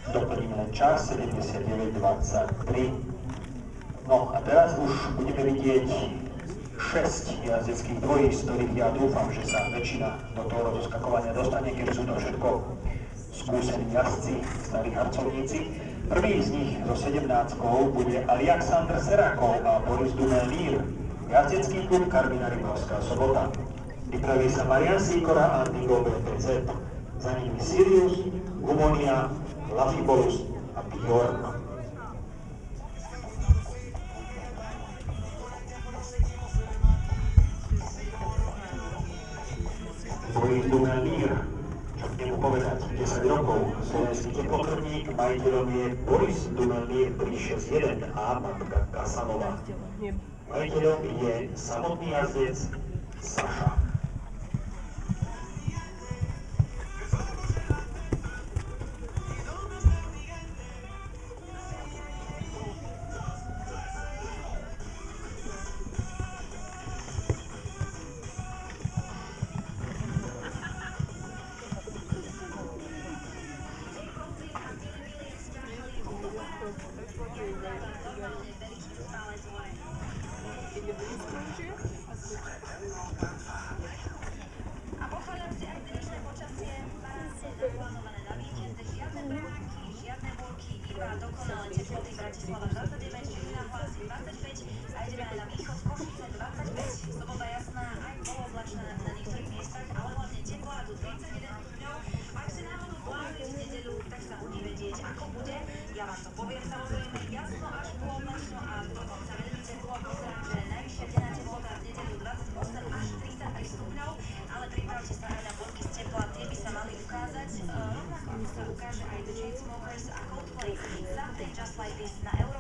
Doplníme len čas 79:23. No a teraz už budeme vidieť 6 jazdeckých dvojí, z ktorých ja dúfam, že sa väčšina do toho rozoskakovania dostane, keďže sú to všetko skúsení jazdci, starí harcovníci. Prvý z nich so 17 bude Alexander Serakov a Boris Dumelír, jazdecký klub Karviná Rybovská Sobota. Pripraví sa Marian Sikora a Nigo BPZ. Za nimi Sirius, Gumonia, Lafibolus a Bjorn. Boris Dumelír, čo k nemu povedať, 10 rokov, slovenský teplokrvník, majiteľom je Boris Dumelír 361 a matka Kasanova. Majiteľom je samotný jazdec Saša. A pochváľam si aj dnešné počasie, parádne naplánované na víkend, žiadne prúdky, žiadne búrky, iba dokonalé teploty. Bratislava 29, Žilina hlási 25 a ideme aj na východ, Košice 25. Sobota jasná, aj polooblačná na niektorých miestach, ale hlavne teplo a tu 31 stupňov. Ak si náhodou plánujú v nedeľu, tak sa budí vedieť, ako bude. Ja vám to poviem, samozrejme jasno až polooblačno a dokonca veľmi teplo. Pozerám, že najvyššia denná teplota v nedeľu 28 až 33 stupňov, ale pripravte sa aj na bodky z tepla, tie by sa mali ukázať. Rovnako sa ukáže aj The Chainsmokers a Coldplay. Something Just Like This na Euro